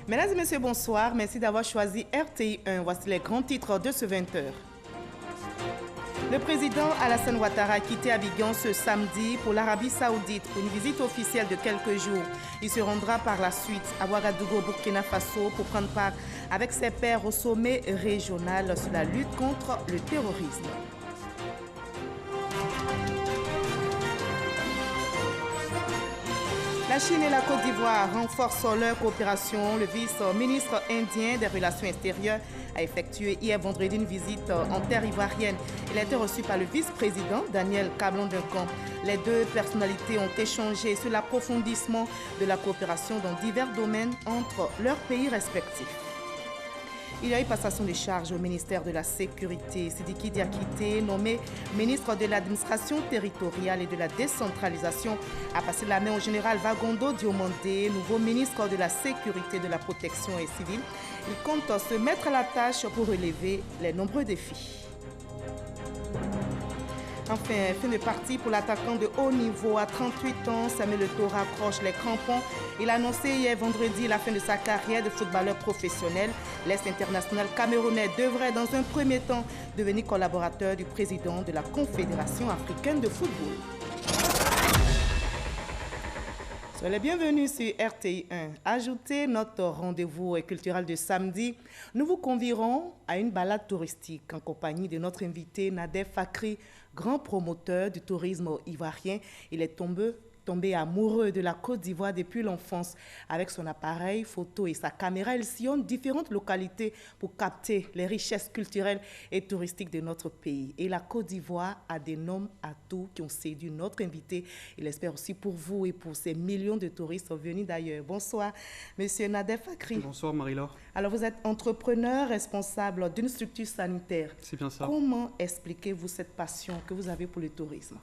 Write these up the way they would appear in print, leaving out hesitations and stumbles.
Mesdames et messieurs, bonsoir. Merci d'avoir choisi RTI 1. Voici les grands titres de ce 20h. Le président Alassane Ouattara a quitté Abidjan ce samedi pour l'Arabie Saoudite pour une visite officielle de quelques jours. Il se rendra par la suite à Ouagadougou, Burkina Faso, pour prendre part avec ses pairs au sommet régional sur la lutte contre le terrorisme. La Chine et la Côte d'Ivoire renforcent leur coopération. Le vice-ministre indien des Relations extérieures a effectué hier vendredi une visite en terre ivoirienne. Il a été reçu par le vice-président Daniel Cablon-Duncan. Les deux personnalités ont échangé sur l'approfondissement de la coopération dans divers domaines entre leurs pays respectifs. Il y a eu passation de charges au ministère de la Sécurité. Sidiki Diakité, nommé ministre de l'Administration territoriale et de la décentralisation, a passé la main au général Vagondo Diomandé, nouveau ministre de la Sécurité, de la Protection et civile. Il compte se mettre à la tâche pour relever les nombreux défis. Enfin, fin de partie pour l'attaquant de haut niveau à 38 ans, Samuel Eto'o raccroche les crampons. Il a annoncé hier vendredi la fin de sa carrière de footballeur professionnel. L'Est international camerounais devrait dans un premier temps devenir collaborateur du président de la Confédération africaine de football. Soyez les bienvenus sur RTI 1. Ajoutez notre rendez-vous culturel de samedi. Nous vous convierons à une balade touristique en compagnie de notre invité Nadef Fakri, grand promoteur du tourisme ivoirien. Il est tombé amoureux de la Côte d'Ivoire depuis l'enfance. Avec son appareil photo et sa caméra, il sillonne différentes localités pour capter les richesses culturelles et touristiques de notre pays. Et la Côte d'Ivoire a des noms atouts qui ont séduit notre invité. Il espère aussi pour vous et pour ces millions de touristes venus d'ailleurs. Bonsoir, monsieur Nadef Fakri. Bonsoir, Marie-Laure. Alors, vous êtes entrepreneur responsable d'une structure sanitaire. C'est bien ça. Comment expliquez-vous cette passion que vous avez pour le tourisme ?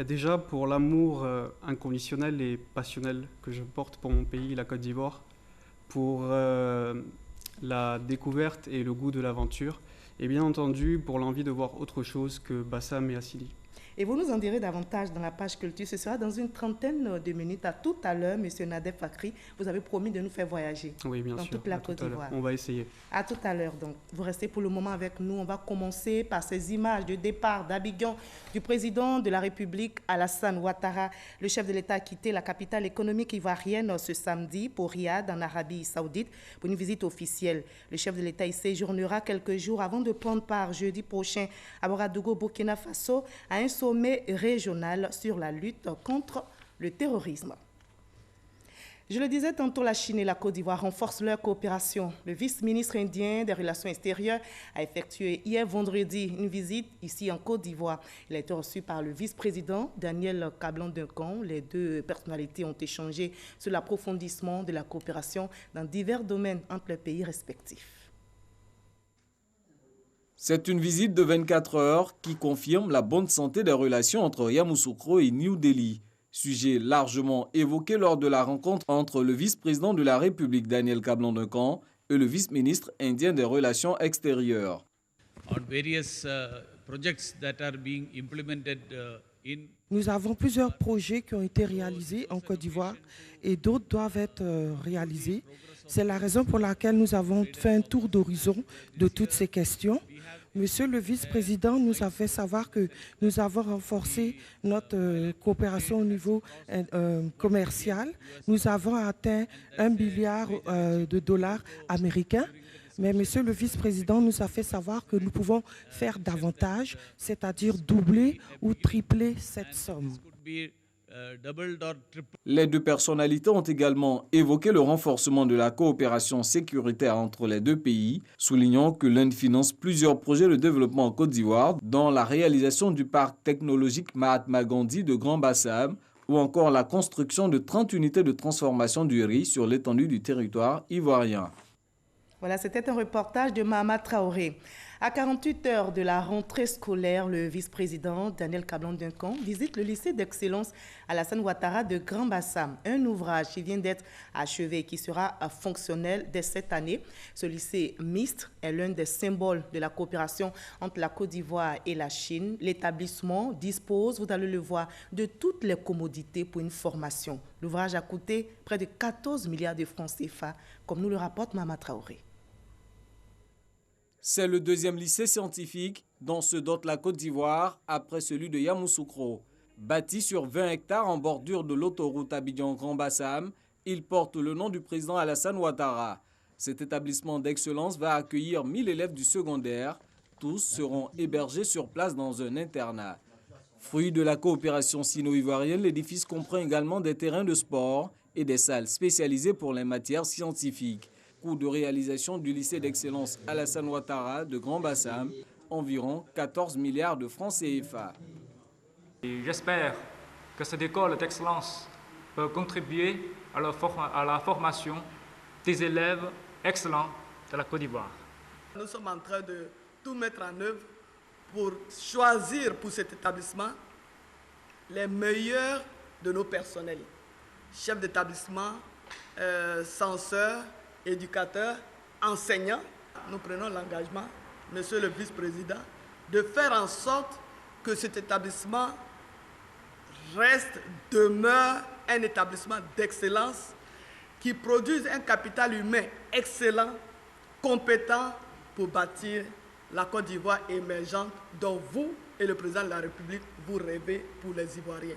Déjà, pour l'amour inconditionnel et passionnel que je porte pour mon pays, la Côte d'Ivoire, pour la découverte et le goût de l'aventure, et bien entendu pour l'envie de voir autre chose que Bassam et Assili. Et vous nous en direz davantage dans la page culture. Ce sera dans une trentaine de minutes. À tout à l'heure, monsieur Nadef Fakri, vous avez promis de nous faire voyager oui, bien dans sûr, toute la Côte d'Ivoire. On va essayer. À tout à l'heure, donc. Vous restez pour le moment avec nous. On va commencer par ces images de départ d'Abidjan du président de la République, Alassane Ouattara. Le chef de l'État a quitté la capitale économique ivoirienne ce samedi pour Riyad, en Arabie Saoudite, pour une visite officielle. Le chef de l'État y séjournera quelques jours avant de prendre part jeudi prochain à Ouagadougou, Burkina Faso, à un sommet régional sur la lutte contre le terrorisme. Je le disais tantôt, la Chine et la Côte d'Ivoire renforcent leur coopération. Le vice-ministre indien des Relations extérieures a effectué hier vendredi une visite ici en Côte d'Ivoire. Il a été reçu par le vice-président Daniel Cablon-Duncan. Les deux personnalités ont échangé sur l'approfondissement de la coopération dans divers domaines entre les pays respectifs. C'est une visite de 24 heures qui confirme la bonne santé des relations entre Yamoussoukro et New Delhi. Sujet largement évoqué lors de la rencontre entre le vice-président de la République Daniel Cablon-Duncan et le vice-ministre indien des Relations extérieures. Nous avons plusieurs projets qui ont été réalisés en Côte d'Ivoire et d'autres doivent être réalisés. C'est la raison pour laquelle nous avons fait un tour d'horizon de toutes ces questions. Monsieur le vice-président nous a fait savoir que nous avons renforcé notre coopération au niveau commercial. Nous avons atteint 1 milliard de dollars américains. Mais monsieur le vice-président nous a fait savoir que nous pouvons faire davantage, c'est-à-dire doubler ou tripler cette somme. Les deux personnalités ont également évoqué le renforcement de la coopération sécuritaire entre les deux pays, soulignant que l'Inde finance plusieurs projets de développement en Côte d'Ivoire, dont la réalisation du parc technologique Mahatma Gandhi de Grand Bassam ou encore la construction de 30 unités de transformation du riz sur l'étendue du territoire ivoirien. Voilà, c'était un reportage de Mahama Traoré. À 48 heures de la rentrée scolaire, le vice-président Daniel Kablan-Duncan visite le lycée d'excellence Alassane Ouattara de Grand Bassam, un ouvrage qui vient d'être achevé et qui sera fonctionnel dès cette année. Ce lycée mixte est l'un des symboles de la coopération entre la Côte d'Ivoire et la Chine. L'établissement dispose, vous allez le voir, de toutes les commodités pour une formation. L'ouvrage a coûté près de 14 milliards de francs CFA, comme nous le rapporte Mama Traoré. C'est le deuxième lycée scientifique dont se dote la Côte d'Ivoire après celui de Yamoussoukro. Bâti sur 20 hectares en bordure de l'autoroute Abidjan-Grand Bassam, il porte le nom du président Alassane Ouattara. Cet établissement d'excellence va accueillir 1000 élèves du secondaire. Tous seront hébergés sur place dans un internat. Fruit de la coopération sino-ivoirienne, l'édifice comprend également des terrains de sport et des salles spécialisées pour les matières scientifiques. Coût de réalisation du lycée d'excellence Alassane Ouattara de Grand Bassam, environ 14 milliards de francs CFA. J'espère que cette école d'excellence peut contribuer à la formation des élèves excellents de la Côte d'Ivoire. Nous sommes en train de tout mettre en œuvre pour choisir pour cet établissement les meilleurs de nos personnels. Chefs d'établissement, censeurs, éducateurs, enseignants. Nous prenons l'engagement, monsieur le vice-président, de faire en sorte que cet établissement demeure un établissement d'excellence qui produise un capital humain excellent, compétent pour bâtir la Côte d'Ivoire émergente dont vous et le président de la République vous rêvez pour les Ivoiriens.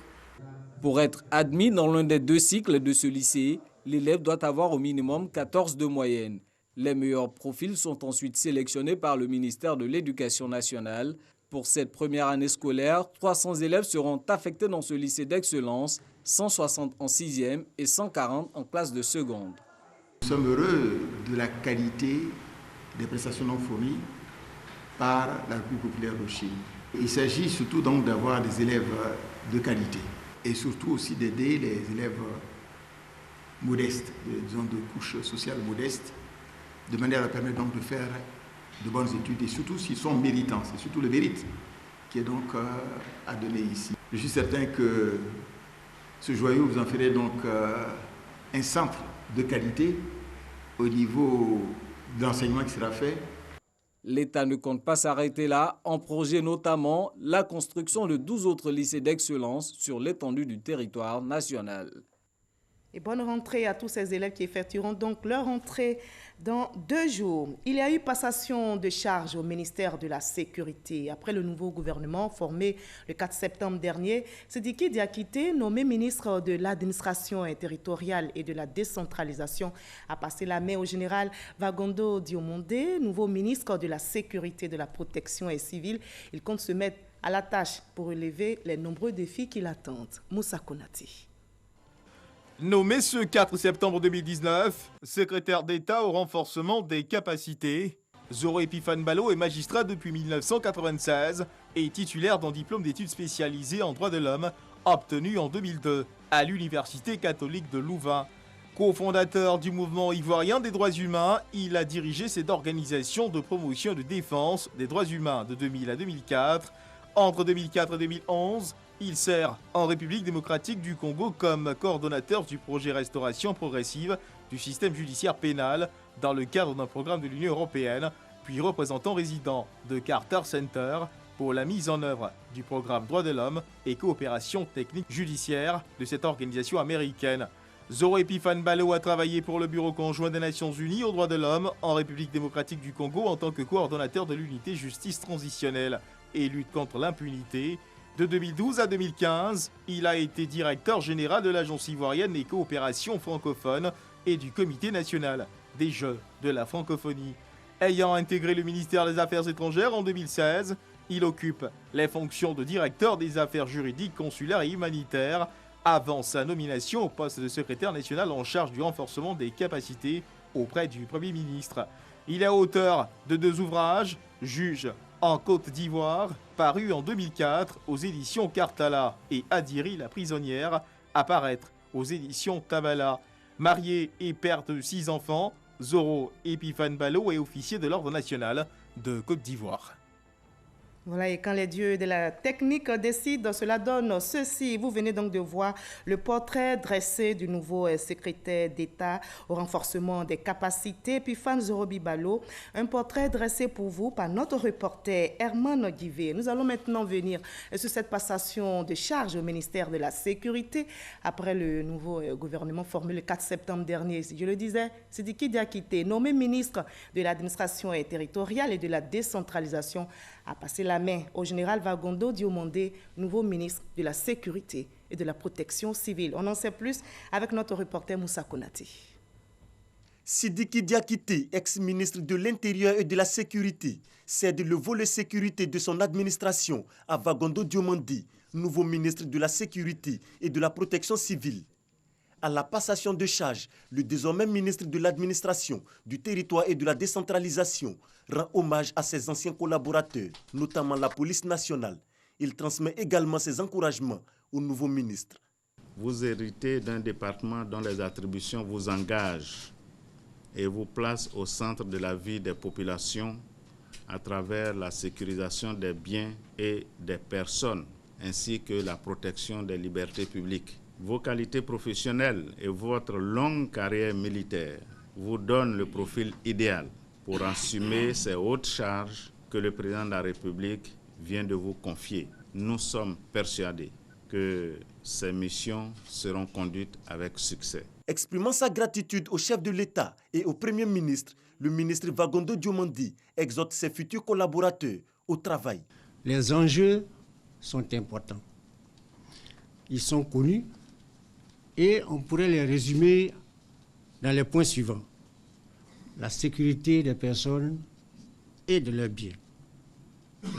Pour être admis dans l'un des deux cycles de ce lycée, l'élève doit avoir au minimum 14 de moyenne. Les meilleurs profils sont ensuite sélectionnés par le ministère de l'Éducation nationale. Pour cette première année scolaire, 300 élèves seront affectés dans ce lycée d'excellence, 160 en 6e et 140 en classe de seconde. Nous sommes heureux de la qualité des prestations non fournies par la République populaire de Chine. Il s'agit surtout donc d'avoir des élèves de qualité et surtout aussi d'aider les élèves modestes, disons de couches sociales modestes, de manière à permettre donc de faire de bonnes études et surtout s'ils sont méritants. C'est surtout le mérite qui est donc à donner ici. Je suis certain que ce joyau, vous en ferez donc un centre de qualité au niveau de l'enseignement qui sera fait. L'État ne compte pas s'arrêter là, en projet notamment la construction de 12 autres lycées d'excellence sur l'étendue du territoire national. Et bonne rentrée à tous ces élèves qui effectueront donc leur rentrée dans 2 jours. Il y a eu passation de charge au ministère de la Sécurité. Après le nouveau gouvernement formé le 4 septembre dernier, Sidiki Diakité, nommé ministre de l'Administration territoriale et de la décentralisation, a passé la main au général Vagondo Diomondé, nouveau ministre de la Sécurité, de la Protection et civile. Il compte se mettre à la tâche pour relever les nombreux défis qui l'attendent. Moussa Konati. Nommé ce 4 septembre 2019, secrétaire d'État au renforcement des capacités, Zoro Epifane Ballo est magistrat depuis 1996 et titulaire d'un diplôme d'études spécialisées en droits de l'homme obtenu en 2002 à l'Université catholique de Louvain. Cofondateur du mouvement ivoirien des droits humains, il a dirigé cette organisation de promotion et de défense des droits humains de 2000 à 2004. Entre 2004 et 2011, il sert en République démocratique du Congo comme coordonnateur du projet Restauration progressive du système judiciaire pénal dans le cadre d'un programme de l'Union européenne, puis représentant résident de Carter Center pour la mise en œuvre du programme Droits de l'homme et coopération technique judiciaire de cette organisation américaine. Zoro Epifane Ballo a travaillé pour le Bureau conjoint des Nations Unies aux droits de l'homme en République démocratique du Congo en tant que coordonnateur de l'unité justice transitionnelle et lutte contre l'impunité. De 2012 à 2015, il a été directeur général de l'Agence ivoirienne des coopérations francophones et du Comité national des Jeux de la francophonie. Ayant intégré le ministère des Affaires étrangères en 2016, il occupe les fonctions de directeur des affaires juridiques, consulaires et humanitaires avant sa nomination au poste de secrétaire national en charge du renforcement des capacités auprès du Premier ministre. Il est auteur de 2 ouvrages, Juge en Côte d'Ivoire, paru en 2004 aux éditions Cartala, et Adiri la prisonnière, à paraître aux éditions Tabala. Marié et père de 6 enfants, Zoro Epifane Ballo est officier de l'Ordre national de Côte d'Ivoire. Voilà, et quand les dieux de la technique décident, cela donne ceci. Vous venez donc de voir le portrait dressé du nouveau secrétaire d'État au renforcement des capacités, Epifane Zorobi Balo. Un portrait dressé pour vous par notre reporter Herman Guivé. Nous allons maintenant venir sur cette passation de charge au ministère de la Sécurité après le nouveau gouvernement formé le 4 septembre dernier. Je le disais, Sidiki Diakité, nommé ministre de l'administration territoriale et de la décentralisation, a passé la main au général Vagondo Diomandé, nouveau ministre de la Sécurité et de la Protection civile. On en sait plus avec notre reporter Moussa Konati. Sidiki Diakité, ex-ministre de l'Intérieur et de la Sécurité, cède le volet sécurité de son administration à Vagondo Diomandé, nouveau ministre de la Sécurité et de la Protection civile. À la passation de charge, le désormais ministre de l'Administration, du Territoire et de la Décentralisation rend hommage à ses anciens collaborateurs, notamment la police nationale. Il transmet également ses encouragements au nouveau ministre. Vous héritez d'un département dont les attributions vous engagent et vous placent au centre de la vie des populations à travers la sécurisation des biens et des personnes, ainsi que la protection des libertés publiques. Vos qualités professionnelles et votre longue carrière militaire vous donnent le profil idéal pour assumer ces hautes charges que le président de la République vient de vous confier. Nous sommes persuadés que ces missions seront conduites avec succès. Exprimant sa gratitude au chef de l'État et au Premier ministre, le ministre Vagondo Diomandé exhorte ses futurs collaborateurs au travail. Les enjeux sont importants. Ils sont connus. Et on pourrait les résumer dans les points suivants. La sécurité des personnes et de leurs biens,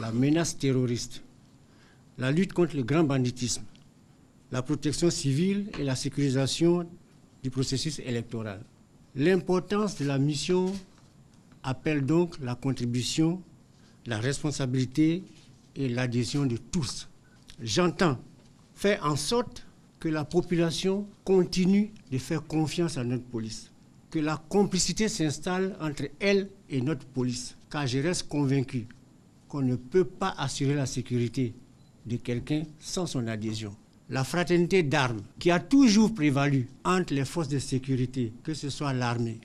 la menace terroriste, la lutte contre le grand banditisme, la protection civile et la sécurisation du processus électoral. L'importance de la mission appelle donc la contribution, la responsabilité et l'adhésion de tous. J'entends faire en sorte que la population continue de faire confiance à notre police, que la complicité s'installe entre elle et notre police, car je reste convaincu qu'on ne peut pas assurer la sécurité de quelqu'un sans son adhésion. La fraternité d'armes qui a toujours prévalu entre les forces de sécurité, que ce soit l'armée,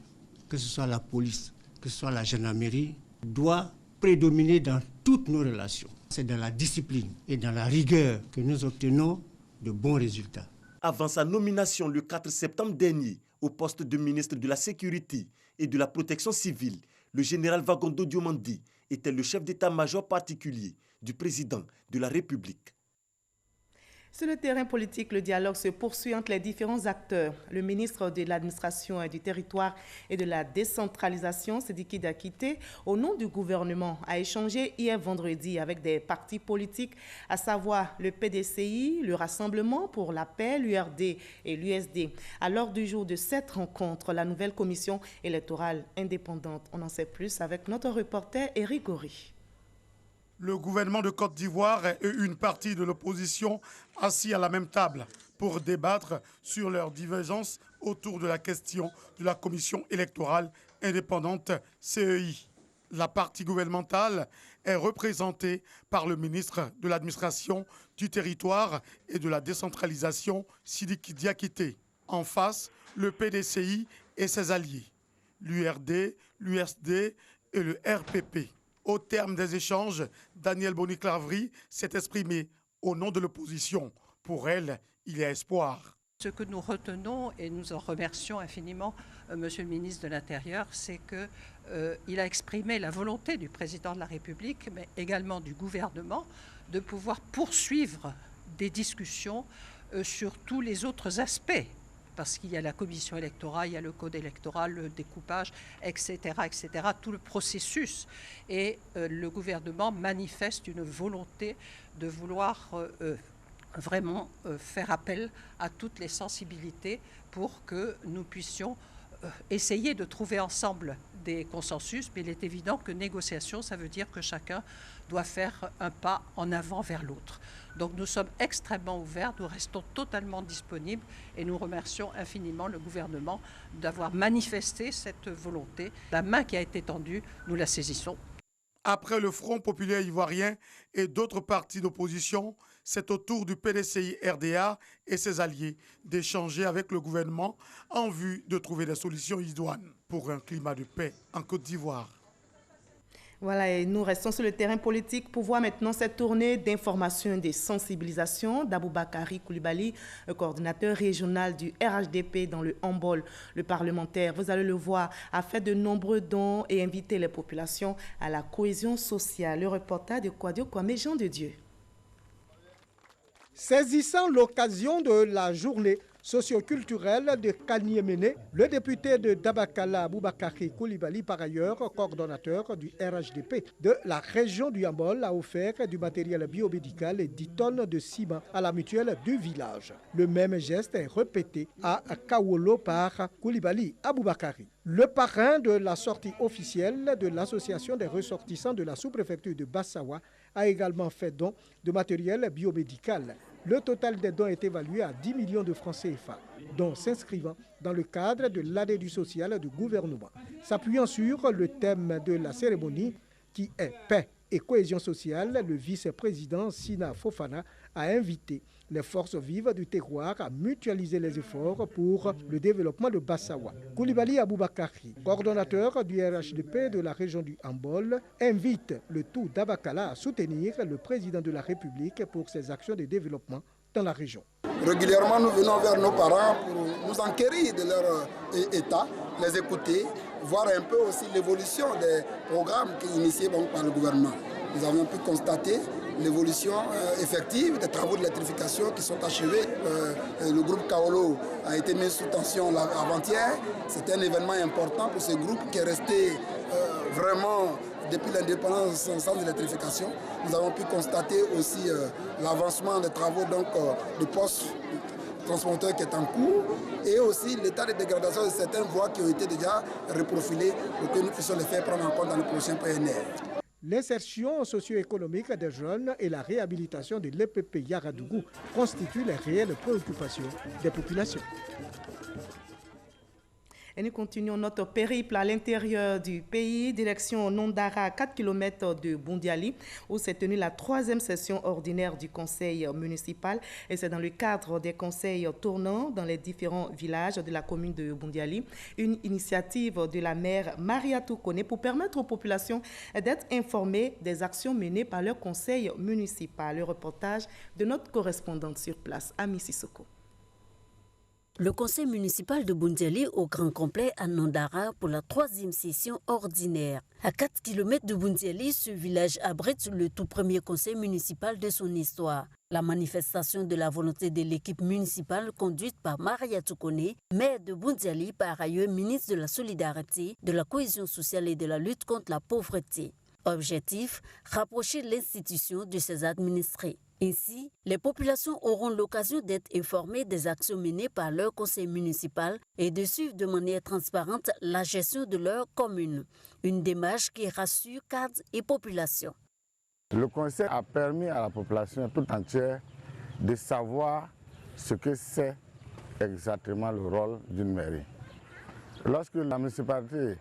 que ce soit la police, que ce soit la gendarmerie, doit prédominer dans toutes nos relations. C'est dans la discipline et dans la rigueur que nous obtenons de bons résultats. Avant sa nomination le 4 septembre dernier au poste de ministre de la Sécurité et de la Protection civile, le général Vagondo Diomandé était le chef d'état-major particulier du président de la République. Sur le terrain politique, le dialogue se poursuit entre les différents acteurs. Le ministre de l'Administration du Territoire et de la Décentralisation, Sidiki Diakité, au nom du gouvernement, a échangé hier vendredi avec des partis politiques, à savoir le PDCI, le Rassemblement pour la paix, l'URD et l'USD. À l'ordre du jour de cette rencontre, la nouvelle commission électorale indépendante. On en sait plus avec notre reporter Éric Gori. Le gouvernement de Côte d'Ivoire et une partie de l'opposition assis à la même table pour débattre sur leurs divergences autour de la question de la commission électorale indépendante CEI. La partie gouvernementale est représentée par le ministre de l'Administration du Territoire et de la Décentralisation, Sidiki Diakité. En face, le PDCI et ses alliés, l'URD, l'USD et le RPP. Au terme des échanges, Daniel Boni-Clavry s'est exprimé au nom de l'opposition. Pour elle, il y a espoir. Ce que nous retenons, et nous en remercions infiniment Monsieur le ministre de l'Intérieur, c'est qu'il a exprimé la volonté du président de la République, mais également du gouvernement, de pouvoir poursuivre des discussions sur tous les autres aspects. Parce qu'il y a la commission électorale, il y a le code électoral, le découpage, etc., etc., tout le processus. Et le gouvernement manifeste une volonté de vouloir vraiment faire appel à toutes les sensibilités pour que nous puissions essayer de trouver ensemble des consensus. Mais il est évident que négociation, ça veut dire que chacun doit faire un pas en avant vers l'autre. Donc nous sommes extrêmement ouverts, nous restons totalement disponibles et nous remercions infiniment le gouvernement d'avoir manifesté cette volonté. La main qui a été tendue, nous la saisissons. Après le Front populaire ivoirien et d'autres partis d'opposition, c'est au tour du PDCI-RDA et ses alliés d'échanger avec le gouvernement en vue de trouver des solutions idoines pour un climat de paix en Côte d'Ivoire. Voilà, et nous restons sur le terrain politique pour voir maintenant cette tournée d'information et de sensibilisation d'Aboubakari Coulibaly, le coordinateur régional du RHDP dans le handball. Le parlementaire, vous allez le voir, a fait de nombreux dons et invité les populations à la cohésion sociale. Le reportage de Kwadio Kwame Jean de Dieu. Saisissant l'occasion de la journée socioculturelle de Kaniéméné, le député de Dabakala, Aboubakari Coulibaly, par ailleurs coordonnateur du RHDP de la région du Yambol, a offert du matériel biomédical et 10 tonnes de ciment à la mutuelle du village. Le même geste est répété à Kawolo par Coulibaly Aboubakari. Le parrain de la sortie officielle de l'association des ressortissants de la sous-préfecture de Bassawa a également fait don de matériel biomédical. Le total des dons est évalué à 10 millions de francs CFA, dont s'inscrivant dans le cadre de l'année du social du gouvernement. S'appuyant sur le thème de la cérémonie, qui est paix et cohésion sociale, le vice-président Sina Fofana a invité les forces vives du terroir à mutualiser les efforts pour le développement de Bassawa. Coulibaly Aboubakari, coordonnateur du RHDP de la région du Hambol, invite le tout d'Abakala à soutenir le président de la République pour ses actions de développement dans la région. Régulièrement, nous venons vers nos parents pour nous enquérir de leur état, les écouter, voir un peu aussi l'évolution des programmes initiés par le gouvernement. Nous avons pu constater l'évolution effective des travaux d'électrification qui sont achevés. Le groupe Kaolo a été mis sous tension avant-hier. C'est un événement important pour ce groupe qui est resté vraiment depuis l'indépendance sans électrification. Nous avons pu constater aussi l'avancement des travaux de postes transporteurs qui est en cours et aussi l'état de dégradation de certaines voies qui ont été déjà reprofilées pour que nous puissions les faire prendre en compte dans le prochain PNR. L'insertion socio-économique des jeunes et la réhabilitation de l'EPP Yaradougou constituent les réelles préoccupations des populations. Et nous continuons notre périple à l'intérieur du pays, direction Nondara, à 4 km de Bundiali, où s'est tenue la 3e session ordinaire du conseil municipal. Et c'est dans le cadre des conseils tournants dans les différents villages de la commune de Bundiali, une initiative de la maire Maria Toukone pour permettre aux populations d'être informées des actions menées par leur conseil municipal. Le reportage de notre correspondante sur place, Ami Sissoko. Le conseil municipal de Bundiali au grand complet à Nondara pour la 3e session ordinaire. À 4 km de Bundiali, ce village abrite le tout premier conseil municipal de son histoire. La manifestation de la volonté de l'équipe municipale conduite par Maria Toukone, maire de Bundiali, par ailleurs ministre de la Solidarité, de la Cohésion sociale et de la lutte contre la pauvreté. Objectif, rapprocher l'institution de ses administrés. Ainsi, les populations auront l'occasion d'être informées des actions menées par leur conseil municipal et de suivre de manière transparente la gestion de leur commune. Une démarche qui rassure cadres et populations. Le conseil a permis à la population tout entière de savoir ce que c'est exactement le rôle d'une mairie. Lorsque la municipalité,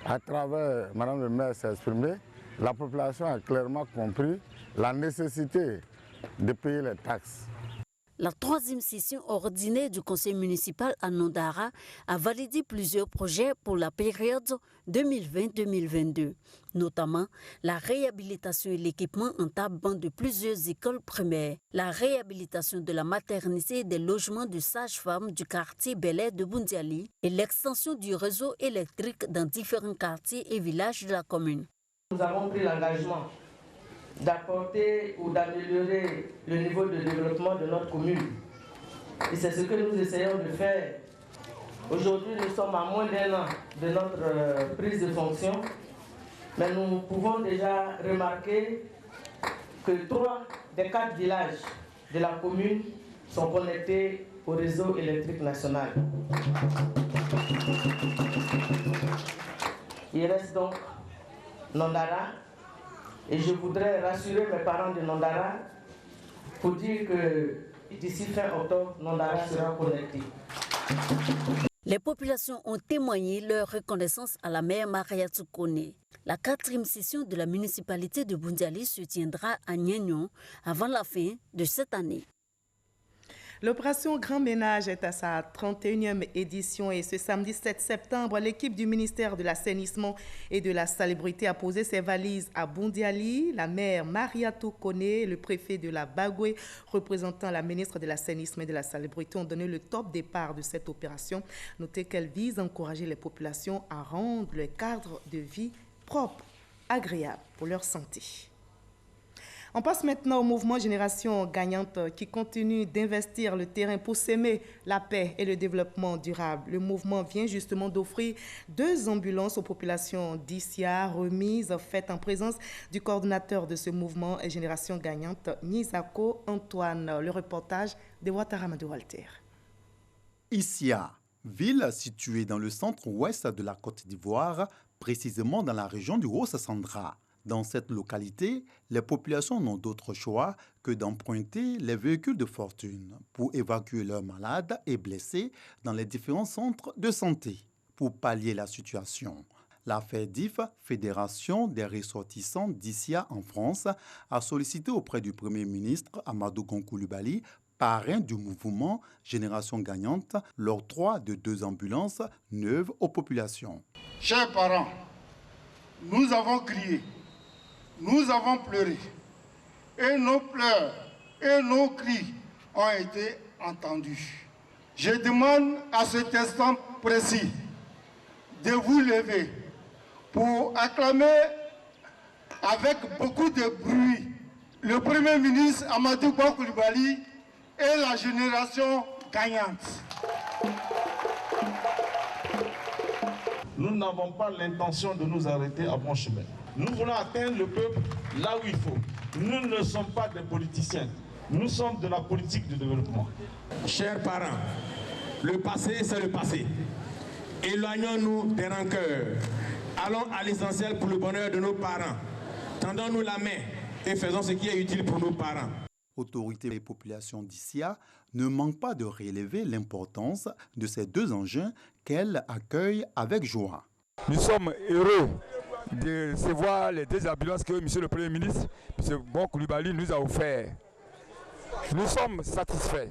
à travers Madame le maire, s'est exprimée, la population a clairement compris la nécessité de payer les taxes. La 3e session ordinaire du conseil municipal à Nondara a validé plusieurs projets pour la période 2020-2022, notamment la réhabilitation et l'équipement en tabant de plusieurs écoles primaires, la réhabilitation de la maternité et des logements de sages-femmes du quartier Bel-Air de Bundiali et l'extension du réseau électrique dans différents quartiers et villages de la commune. Nous avons pris l'engagement d'apporter ou d'améliorer le niveau de développement de notre commune. Et c'est ce que nous essayons de faire. Aujourd'hui, nous sommes à moins d'1 an de notre prise de fonction, mais nous pouvons déjà remarquer que 3 des 4 villages de la commune sont connectés au réseau électrique national. Il reste donc Nondara. Et je voudrais rassurer mes parents de Nondara pour dire que d'ici fin octobre, Nondara sera connecté. Les populations ont témoigné leur reconnaissance à la mère Mariatou Kone. La 4e session de la municipalité de Boundiali se tiendra à Niagnon avant la fin de cette année. L'opération Grand Ménage est à sa 31e édition et ce samedi 7 septembre, l'équipe du ministère de l'Assainissement et de la Salubrité a posé ses valises à Boundiali. La maire Mariatou Kone, le préfet de la Bagoué, représentant la ministre de l'Assainissement et de la Salubrité, ont donné le top départ de cette opération. Notez qu'elle vise à encourager les populations à rendre le cadre de vie propre, agréable pour leur santé. On passe maintenant au mouvement Génération Gagnante qui continue d'investir le terrain pour s'aimer la paix et le développement durable. Le mouvement vient justement d'offrir 2 ambulances aux populations d'Issia, remises faites en présence du coordonnateur de ce mouvement Génération Gagnante, Nizako Antoine. Le reportage de Ouattara Madou Walter. Issia, ville située dans le centre-ouest de la Côte d'Ivoire, précisément dans la région du Haut-Sassandra. Dans cette localité, les populations n'ont d'autre choix que d'emprunter les véhicules de fortune pour évacuer leurs malades et blessés dans les différents centres de santé. Pour pallier la situation, la FEDIF, Fédération des ressortissants d'Issia en France, a sollicité auprès du Premier ministre Amadou Gon Coulibaly, parrain du mouvement Génération Gagnante, l'octroi de 2 ambulances neuves aux populations. Chers parents, nous avons crié. Nous avons pleuré et nos pleurs et nos cris ont été entendus. Je demande à cet instant précis de vous lever pour acclamer avec beaucoup de bruit le Premier ministre Amadou Gon Coulibaly et la Génération Gagnante. Nous n'avons pas l'intention de nous arrêter à bon chemin. Nous voulons atteindre le peuple là où il faut. Nous ne sommes pas des politiciens. Nous sommes de la politique de développement. Chers parents, le passé, c'est le passé. Éloignons-nous des rancœurs. Allons à l'essentiel pour le bonheur de nos parents. Tendons-nous la main et faisons ce qui est utile pour nos parents. Autorités et populations d'Issia ne manquent pas de relever l'importance de ces 2 engins qu'elles accueillent avec joie. Nous sommes heureux de recevoir les 2 ambulances que M. le Premier ministre, M. Gon Coulibaly, nous a offert. Nous sommes satisfaits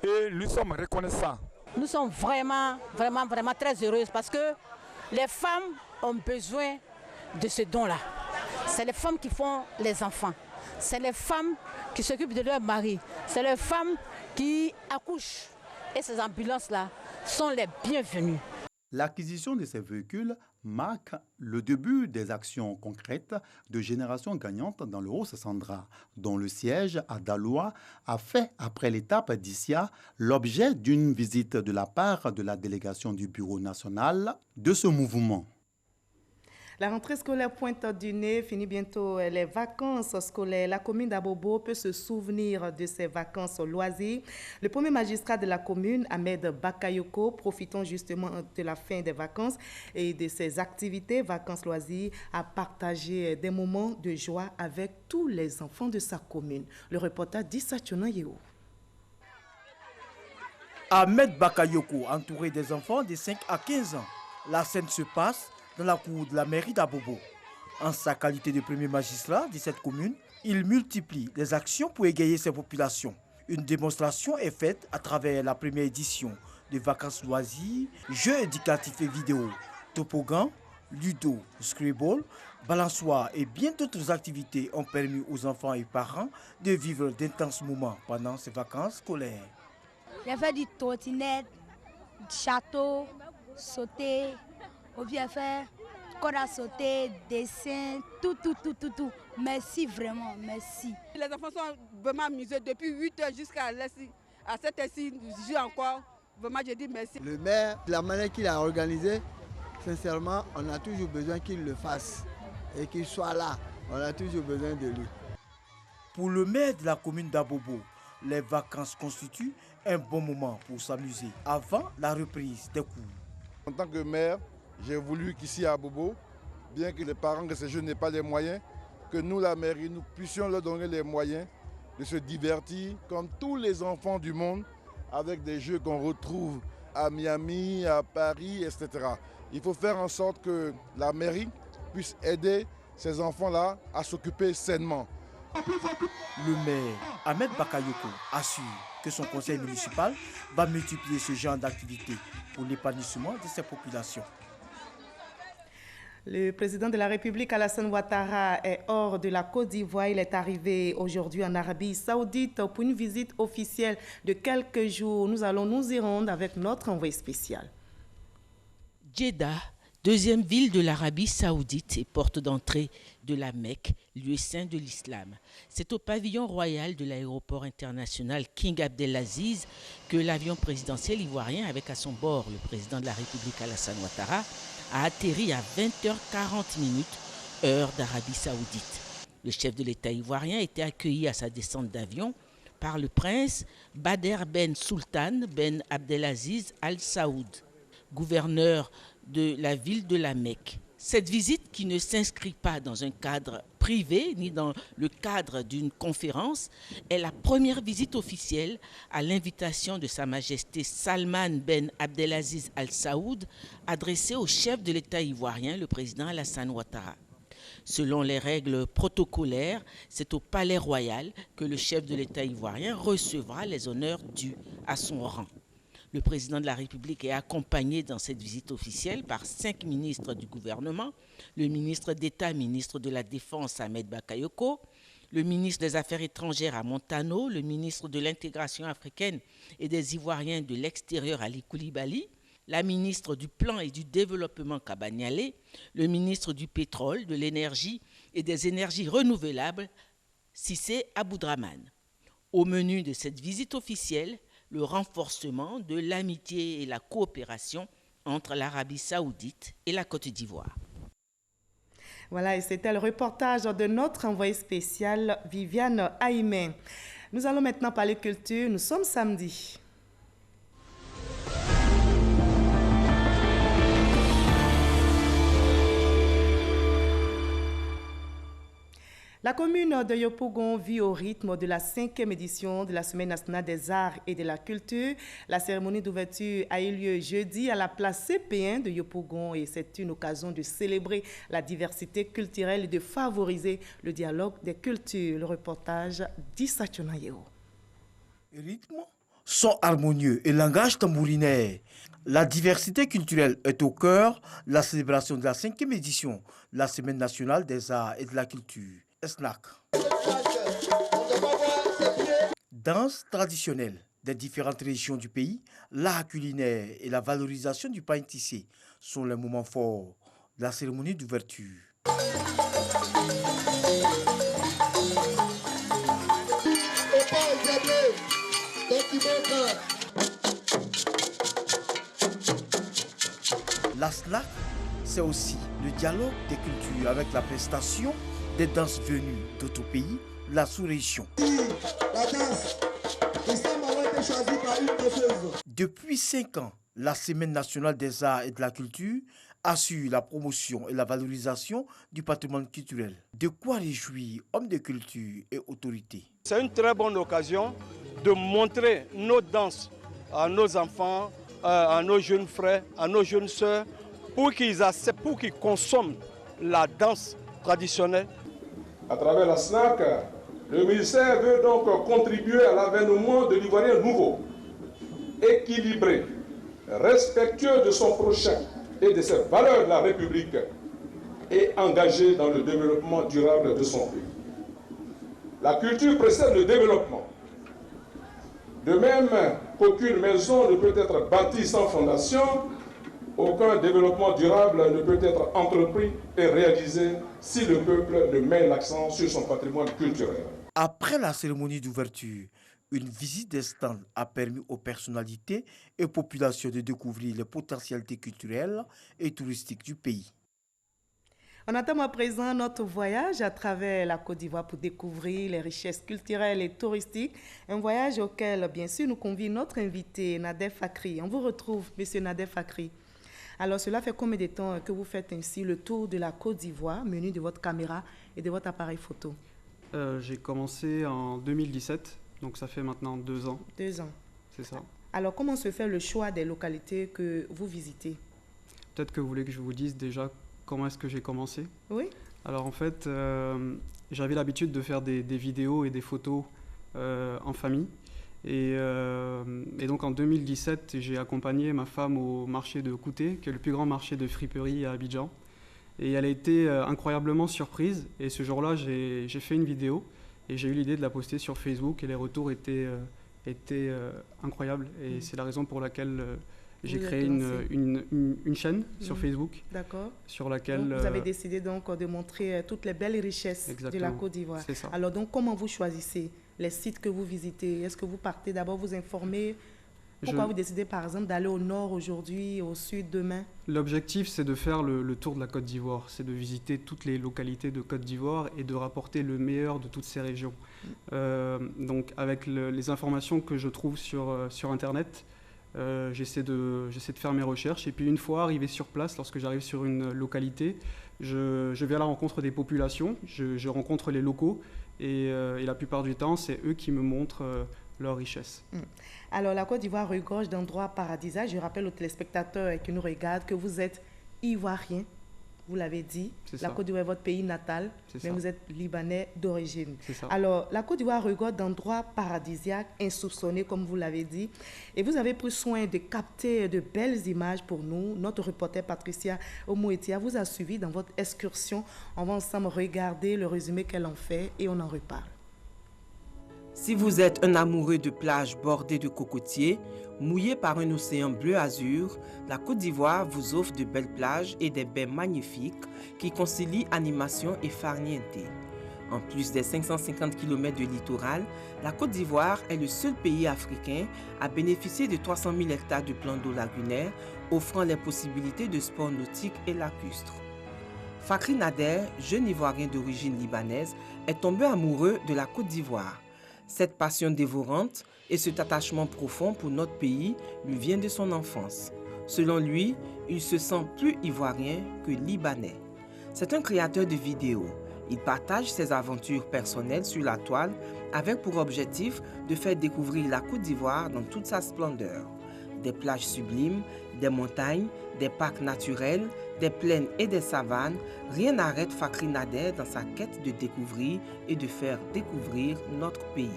et nous sommes reconnaissants. Nous sommes vraiment très heureuses parce que les femmes ont besoin de ce don-là. C'est les femmes qui font les enfants. C'est les femmes qui s'occupent de leur mari. C'est les femmes qui accouchent. Et ces ambulances-là sont les bienvenues. L'acquisition de ces véhicules marque le début des actions concrètes de Génération Gagnante dans le Haut-Sassandra, dont le siège à Daloa a fait, après l'étape d'Issia, l'objet d'une visite de la part de la délégation du Bureau national de ce mouvement. La rentrée scolaire pointe du nez, finit bientôt les vacances scolaires. La commune d'Abobo peut se souvenir de ses vacances loisirs. Le premier magistrat de la commune, Ahmed Bakayoko, profitant justement de la fin des vacances et de ses activités vacances loisirs, a partagé des moments de joie avec tous les enfants de sa commune. Le reportage d'Issa Yeo. Ahmed Bakayoko, entouré des enfants de 5 à 15 ans. La scène se passe dans la cour de la mairie d'Abobo. En sa qualité de premier magistrat de cette commune, il multiplie les actions pour égayer ses populations. Une démonstration est faite à travers la première édition de vacances loisirs, jeux éducatifs et vidéos, toboggan, ludo, scribble, balançoire et bien d'autres activités ont permis aux enfants et parents de vivre d'intenses moments pendant ces vacances scolaires. J'ai fait du trottinette, du château, sauter. On vient faire corde à sauter, dessin, tout. Merci vraiment, merci. Les enfants sont vraiment amusés depuis 8 heures jusqu'à à cette heure-ci, je joue encore. Vraiment, je dis merci. Le maire, de la manière qu'il a organisé, sincèrement, on a toujours besoin qu'il le fasse et qu'il soit là. On a toujours besoin de lui. Pour le maire de la commune d'Abobo, les vacances constituent un bon moment pour s'amuser avant la reprise des cours. En tant que maire, j'ai voulu qu'ici à Abobo, bien que les parents de ces jeunes n'aient pas les moyens, que nous, la mairie, nous puissions leur donner les moyens de se divertir comme tous les enfants du monde avec des jeux qu'on retrouve à Miami, à Paris, etc. Il faut faire en sorte que la mairie puisse aider ces enfants-là à s'occuper sainement. Le maire Ahmed Bakayoko assure que son conseil municipal va multiplier ce genre d'activités pour l'épanouissement de ces populations. Le président de la République, Alassane Ouattara, est hors de la Côte d'Ivoire. Il est arrivé aujourd'hui en Arabie Saoudite pour une visite officielle de quelques jours. Nous allons nous y rendre avec notre envoyé spécial. Jeddah, deuxième ville de l'Arabie Saoudite et porte d'entrée de la Mecque, lieu saint de l'islam. C'est au pavillon royal de l'aéroport international King Abdelaziz que l'avion présidentiel ivoirien, avec à son bord le président de la République Alassane Ouattara, a atterri à 20h40, heure d'Arabie Saoudite. Le chef de l'État ivoirien était accueilli à sa descente d'avion par le prince Bader Ben Sultan Ben Abdelaziz Al Saoud, gouverneur de la ville de la Mecque. Cette visite, qui ne s'inscrit pas dans un cadre privé ni dans le cadre d'une conférence, est la première visite officielle à l'invitation de Sa Majesté Salman Ben Abdelaziz Al Saoud, adressée au chef de l'État ivoirien, le président Alassane Ouattara. Selon les règles protocolaires, c'est au Palais Royal que le chef de l'État ivoirien recevra les honneurs dus à son rang. Le président de la République est accompagné dans cette visite officielle par 5 ministres du gouvernement, le ministre d'État, ministre de la Défense Ahmed Bakayoko, le ministre des Affaires étrangères à Montano, le ministre de l'Intégration africaine et des Ivoiriens de l'extérieur Ali Koulibaly, la ministre du Plan et du Développement Kabaniale, le ministre du Pétrole, de l'Énergie et des Énergies renouvelables Cissé Aboudraman. Au menu de cette visite officielle, le renforcement de l'amitié et la coopération entre l'Arabie Saoudite et la Côte d'Ivoire. Voilà, et c'était le reportage de notre envoyé spécial Viviane Haïmé. Nous allons maintenant parler culture. Nous sommes samedi. La commune de Yopougon vit au rythme de la 5e édition de la Semaine nationale des arts et de la culture. La cérémonie d'ouverture a eu lieu jeudi à la place CP1 de Yopougon et c'est une occasion de célébrer la diversité culturelle et de favoriser le dialogue des cultures. Le reportage d'Issa Chonayeo. Rythme, son harmonieux et langage tambourinaire. La diversité culturelle est au cœur de la célébration de la 5e édition de la Semaine nationale des arts et de la culture. Snack. Danse traditionnelle des différentes régions du pays, l'art culinaire et la valorisation du pain tissé sont les moments forts de la cérémonie d'ouverture. La snack, c'est aussi le dialogue des cultures avec la prestation des danses venues d'autres pays, la sous-région. Depuis 5 ans, la Semaine nationale des arts et de la culture assure la promotion et la valorisation du patrimoine culturel. De quoi réjouir hommes de culture et autorités. C'est une très bonne occasion de montrer nos danses à nos enfants, à nos jeunes frères, à nos jeunes sœurs, pour qu'ils acceptent, pour qu'ils consomment la danse traditionnelle. À travers la SNAC, le ministère veut donc contribuer à l'avènement de l'Ivoirien nouveau, équilibré, respectueux de son prochain et de ses valeurs de la République et engagé dans le développement durable de son pays. La culture précède le développement. De même qu'aucune maison ne peut être bâtie sans fondation, aucun développement durable ne peut être entrepris et réalisé si le peuple ne met l'accent sur son patrimoine culturel. Après la cérémonie d'ouverture, une visite des stands a permis aux personnalités et populations de découvrir les potentialités culturelles et touristiques du pays. On entame à présent notre voyage à travers la Côte d'Ivoire pour découvrir les richesses culturelles et touristiques. Un voyage auquel, bien sûr, nous convie notre invité, Nadef Fakri. On vous retrouve, monsieur Nadef Fakri. Alors, cela fait combien de temps que vous faites ainsi le tour de la Côte d'Ivoire, menu de votre caméra et de votre appareil photo? J'ai commencé en 2017, donc ça fait maintenant 2 ans. 2 ans. C'est ça. Alors, comment se fait le choix des localités que vous visitez? Peut-être que vous voulez que je vous dise déjà comment est-ce que j'ai commencé. Oui. Alors en fait, j'avais l'habitude de faire des vidéos et des photos en famille. Et donc en 2017, j'ai accompagné ma femme au marché de Kouté, qui est le plus grand marché de friperie à Abidjan. Et elle a été incroyablement surprise. Et ce jour-là, j'ai fait une vidéo et j'ai eu l'idée de la poster sur Facebook. Et les retours étaient incroyables. Et c'est la raison pour laquelle j'ai créé une chaîne sur Facebook. D'accord. Sur laquelle... Donc, vous avez décidé donc de montrer toutes les belles richesses de la Côte d'Ivoire. C'est ça. Alors donc, comment vous choisissez les sites que vous visitez? Est-ce que vous partez d'abord vous informer? Pourquoi vous décidez par exemple d'aller au nord aujourd'hui, au sud demain? L'objectif, c'est de faire le tour de la Côte d'Ivoire. C'est de visiter toutes les localités de Côte d'Ivoire et de rapporter le meilleur de toutes ces régions. Donc avec les informations que je trouve sur Internet, j'essaie de faire mes recherches. Et puis une fois arrivé sur place, lorsque j'arrive sur une localité, je vais à la rencontre des populations, je rencontre les locaux et la plupart du temps, c'est eux qui me montrent leur richesse. Alors, la Côte d'Ivoire regorge d'endroits paradisiaques. Je rappelle aux téléspectateurs qui nous regardent que vous êtes ivoirien, vous l'avez dit. La Côte d'Ivoire est votre pays natal, mais vous êtes libanais d'origine. Alors, la Côte d'Ivoire regorge d'endroits paradisiaques, insoupçonnés, comme vous l'avez dit. Et vous avez pris soin de capter de belles images pour nous. Notre reporter Patricia Omoetia vous a suivi dans votre excursion. On va ensemble regarder le résumé qu'elle en fait et on en reparle. Si vous êtes un amoureux de plages bordées de cocotiers, mouillées par un océan bleu azur, la Côte d'Ivoire vous offre de belles plages et des baies magnifiques qui concilient animation et farniente. En plus des 550 km de littoral, la Côte d'Ivoire est le seul pays africain à bénéficier de 300 000 hectares de plans d'eau lagunaires, offrant les possibilités de sports nautiques et lacustres. Fakri Nader, jeune Ivoirien d'origine libanaise, est tombé amoureux de la Côte d'Ivoire. Cette passion dévorante et cet attachement profond pour notre pays lui vient de son enfance. Selon lui, il se sent plus ivoirien que libanais. C'est un créateur de vidéos. Il partage ses aventures personnelles sur la toile avec pour objectif de faire découvrir la Côte d'Ivoire dans toute sa splendeur. Des plages sublimes, des montagnes, des parcs naturels, des plaines et des savanes, rien n'arrête Fakri Nader dans sa quête de découvrir et de faire découvrir notre pays.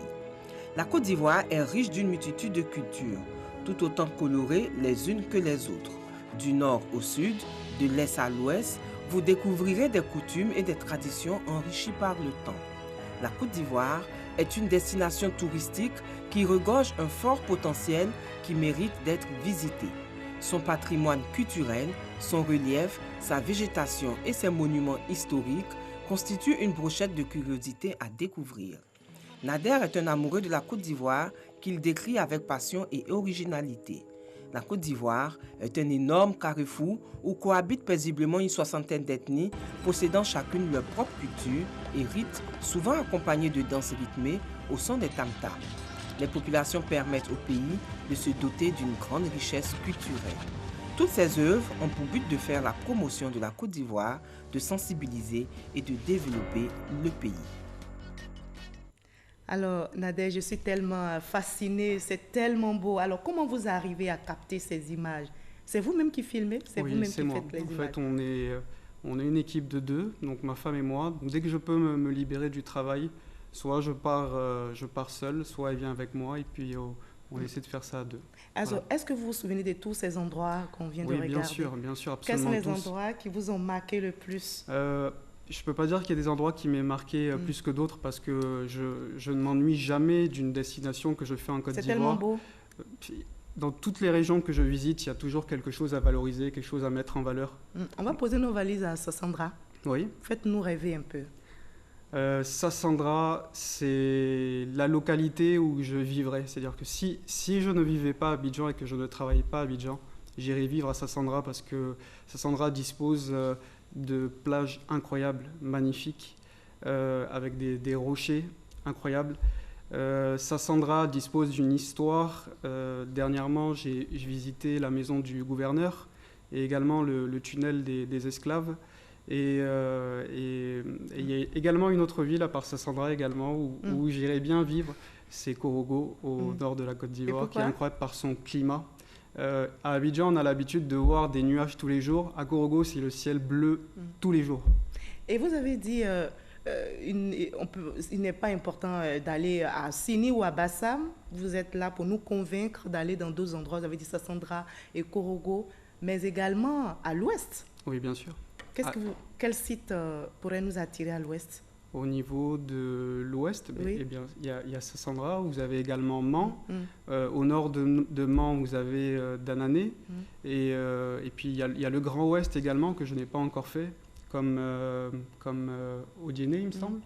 La Côte d'Ivoire est riche d'une multitude de cultures, tout autant colorées les unes que les autres. Du nord au sud, de l'est à l'ouest, vous découvrirez des coutumes et des traditions enrichies par le temps. La Côte d'Ivoire est une destination touristique qui regorge un fort potentiel qui mérite d'être visité. Son patrimoine culturel, son relief, sa végétation et ses monuments historiques constituent une brochette de curiosités à découvrir. Nader est un amoureux de la Côte d'Ivoire qu'il décrit avec passion et originalité. La Côte d'Ivoire est un énorme carrefour où cohabitent paisiblement une soixantaine d'ethnies possédant chacune leur propre culture et rites, souvent accompagnés de danses rythmées au son des tam-tams. Les populations permettent au pays de se doter d'une grande richesse culturelle. Toutes ces œuvres ont pour but de faire la promotion de la Côte d'Ivoire, de sensibiliser et de développer le pays. Alors, Nader, je suis tellement fascinée, c'est tellement beau. Alors, comment vous arrivez à capter ces images? C'est vous-même qui filmez? C'est vous-même qui faites les images? En fait, on est une équipe de deux, donc ma femme et moi. Donc, dès que je peux me libérer du travail, soit je pars seul, soit elle vient avec moi, et puis on essaie de faire ça à deux. Alors, voilà. Est-ce que vous vous souvenez de tous ces endroits qu'on vient de regarder? Oui, bien sûr, absolument. Quels sont les endroits qui vous ont marqué le plus? Je ne peux pas dire qu'il y a des endroits qui m'aient marqué plus que d'autres parce que je ne m'ennuie jamais d'une destination que je fais en Côte d'Ivoire. C'est tellement beau. Dans toutes les régions que je visite, il y a toujours quelque chose à valoriser, quelque chose à mettre en valeur. On va poser nos valises à Sassandra. Oui. Faites-nous rêver un peu. Sassandra, c'est la localité où je vivrais. C'est-à-dire que si je ne vivais pas à Abidjan et que je ne travaillais pas à Abidjan, j'irais vivre à Sassandra parce que Sassandra dispose de plages incroyables, magnifiques, avec des rochers incroyables. Sassandra dispose d'une histoire. Dernièrement, j'ai visité la maison du gouverneur et également le tunnel des esclaves. Et il y a également une autre ville à part Sassandra également où j'irais bien vivre. c'est Korogo, au nord de la Côte d'Ivoire, qui est incroyable par son climat. À Abidjan, on a l'habitude de voir des nuages tous les jours. À Korogo, c'est le ciel bleu tous les jours. Et vous avez dit, il n'est pas important d'aller à Sini ou à Bassam. Vous êtes là pour nous convaincre d'aller dans d'autres endroits. Vous avez dit Sassandra et Korogo, mais également à l'ouest. Oui, bien sûr. Quel site pourrait nous attirer à l'ouest? Au niveau de l'ouest, eh bien, il y a Sassandra, vous avez également Mans. Au nord de Mans, vous avez Danané. Et puis, il y a le Grand Ouest également, que je n'ai pas encore fait, comme Odiéné, il me semble,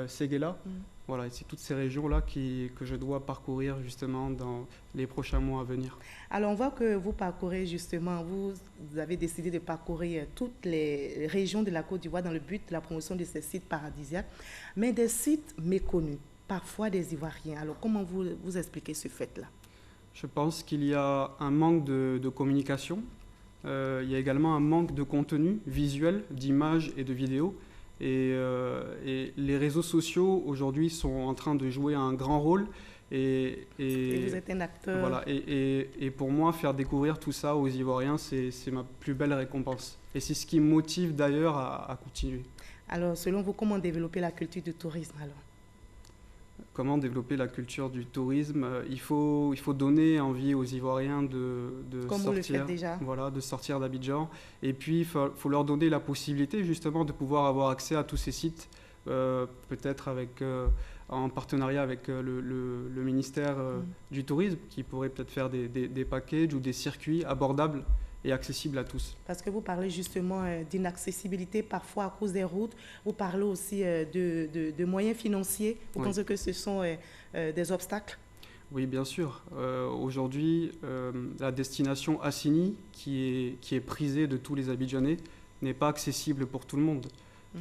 Séguéla. Voilà, c'est toutes ces régions-là que je dois parcourir justement dans les prochains mois à venir. Alors, on voit que vous parcourez justement, vous avez décidé de parcourir toutes les régions de la Côte d'Ivoire dans le but de la promotion de ces sites paradisiaques, mais des sites méconnus, parfois des Ivoiriens. Alors, comment vous expliquez ce fait-là? Je pense qu'il y a un manque de communication. Il y a également un manque de contenu visuel, d'images et de vidéos. Et les réseaux sociaux aujourd'hui sont en train de jouer un grand rôle. Et vous êtes un acteur. Voilà, et pour moi, faire découvrir tout ça aux Ivoiriens, c'est ma plus belle récompense. Et c'est ce qui me motive d'ailleurs à continuer. Alors, selon vous, comment développer la culture du tourisme alors? Comment développer la culture du tourisme? Il faut donner envie aux Ivoiriens de Comme sortir, vous le faites déjà. Voilà, de sortir d'Abidjan. Et puis, il faut leur donner la possibilité justement de pouvoir avoir accès à tous ces sites, peut-être en partenariat avec le ministère du Tourisme, qui pourrait peut-être faire des packages ou des circuits abordables et accessible à tous. Parce que vous parlez justement d'inaccessibilité parfois à cause des routes. Vous parlez aussi de moyens financiers. Vous pensez que ce sont des obstacles? Oui, bien sûr. Aujourd'hui, la destination Assini, qui est prisée de tous les Abidjanais, n'est pas accessible pour tout le monde.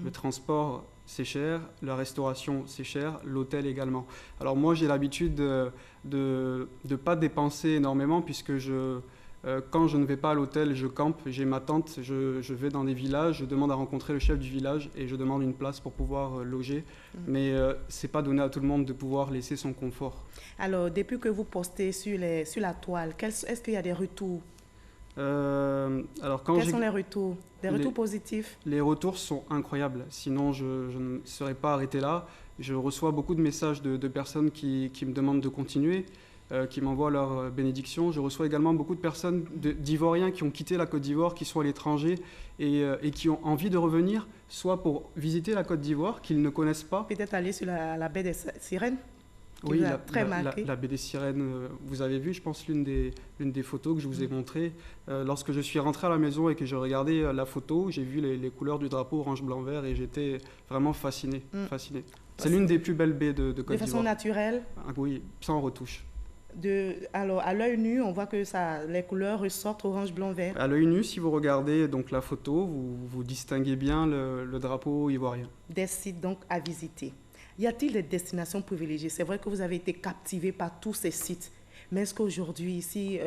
Le transport, c'est cher. La restauration, c'est cher. L'hôtel également. Alors moi, j'ai l'habitude de ne pas dépenser énormément puisque quand je ne vais pas à l'hôtel, je campe, j'ai ma tente, je vais dans des villages, je demande à rencontrer le chef du village et je demande une place pour pouvoir loger. Mais ce n'est pas donné à tout le monde de pouvoir laisser son confort. Alors, depuis que vous postez sur la toile, est-ce qu'il y a des retours? Quels sont les retours? Des retours positifs? Les retours sont incroyables, sinon je ne serais pas arrêté là. Je reçois beaucoup de messages de personnes qui me demandent de continuer. Qui m'envoient leur bénédiction. Je reçois également beaucoup de personnes d'Ivoiriens qui ont quitté la Côte d'Ivoire, qui sont à l'étranger et qui ont envie de revenir, soit pour visiter la Côte d'Ivoire, qu'ils ne connaissent pas. Peut-être aller sur la baie des Sirènes. Oui, la baie des Sirènes, vous avez vu, je pense, l'une des photos que je vous ai montrées. Lorsque je suis rentré à la maison et que j'ai regardé la photo, j'ai vu les couleurs du drapeau orange, blanc, vert et j'étais vraiment fasciné. C'est l'une des plus belles baies de Côte d'Ivoire. De façon naturelle? Oui, sans retouche. Alors, à l'œil nu, on voit que les couleurs ressortent orange, blanc, vert. À l'œil nu, si vous regardez donc la photo, vous distinguez bien le drapeau ivoirien. Des sites donc à visiter. Y a-t-il des destinations privilégiées? C'est vrai que vous avez été captivé par tous ces sites. Mais est-ce qu'aujourd'hui, ici,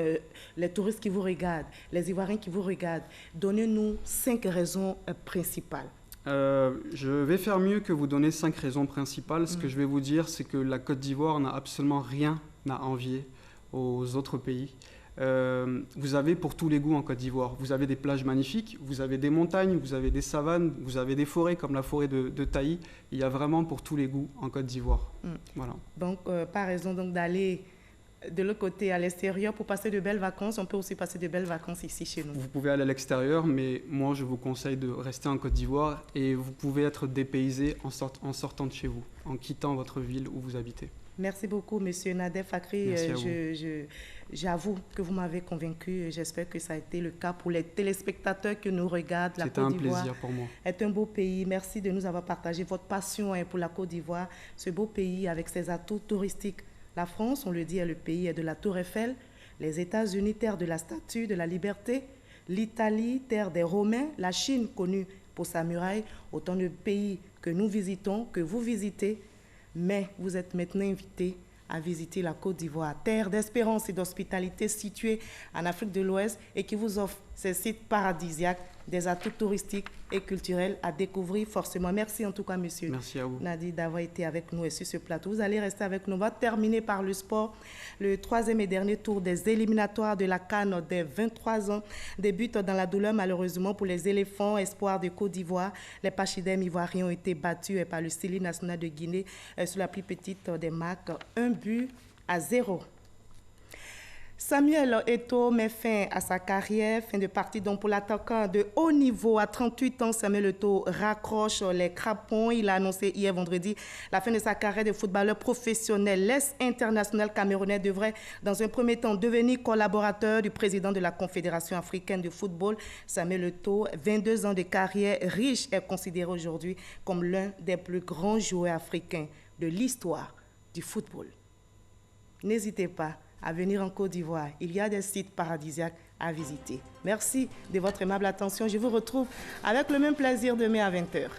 les touristes qui vous regardent, les Ivoiriens qui vous regardent, donnez-nous 5 raisons principales. Je vais faire mieux que vous donner 5 raisons principales. Ce que je vais vous dire, c'est que la Côte d'Ivoire n'a absolument rien à envier aux autres pays. Vous avez pour tous les goûts en Côte d'Ivoire. Vous avez des plages magnifiques, vous avez des montagnes, vous avez des savanes, vous avez des forêts comme la forêt de Taï. Il y a vraiment pour tous les goûts en Côte d'Ivoire. Voilà. Donc, pas raison donc d'aller de l'autre côté, à l'extérieur, pour passer de belles vacances. On peut aussi passer de belles vacances ici chez nous. Vous pouvez aller à l'extérieur, mais moi, je vous conseille de rester en Côte d'Ivoire et vous pouvez être dépaysé en sortant de chez vous, en quittant votre ville où vous habitez. Merci beaucoup, Monsieur Nadef Fakri. J'avoue que vous m'avez convaincu. J'espère que ça a été le cas pour les téléspectateurs qui nous regardent. La Côte d'Ivoire plaisir pour moi. Est un beau pays. Merci de nous avoir partagé votre passion pour la Côte d'Ivoire, ce beau pays avec ses atouts touristiques. La France, on le dit, est le pays de la Tour Eiffel. Les États-Unis, terre de la Statue de la Liberté. L'Italie, terre des Romains. La Chine, connue pour sa muraille. Autant de pays que nous visitons, que vous visitez. Mais vous êtes maintenant invités à visiter la Côte d'Ivoire, terre d'espérance et d'hospitalité située en Afrique de l'Ouest et qui vous offre ces sites paradisiaques des atouts touristiques et culturels à découvrir forcément. Merci en tout cas, monsieur Nadi, d'avoir été avec nous et sur ce plateau. Vous allez rester avec nous. On va terminer par le sport. Le 3e et dernier tour des éliminatoires de la CAN des 23 ans débute dans la douleur malheureusement pour les éléphants espoirs de Côte d'Ivoire. Les Pachidèmes ivoiriens ont été battus par le Sili national de Guinée sur la plus petite des marques, 1-0. Samuel Eto'o met fin à sa carrière, fin de partie donc pour l'attaquant de haut niveau. À 38 ans, Samuel Eto'o raccroche les crapons. Il a annoncé hier vendredi la fin de sa carrière de footballeur professionnel. L'ex-international camerounais devrait dans un premier temps devenir collaborateur du président de la Confédération africaine de football. Samuel Eto'o, 22 ans de carrière riche, est considéré aujourd'hui comme l'un des plus grands joueurs africains de l'histoire du football. N'hésitez pas à venir en Côte d'Ivoire. Il y a des sites paradisiaques à visiter. Merci de votre aimable attention. Je vous retrouve avec le même plaisir demain à 20h.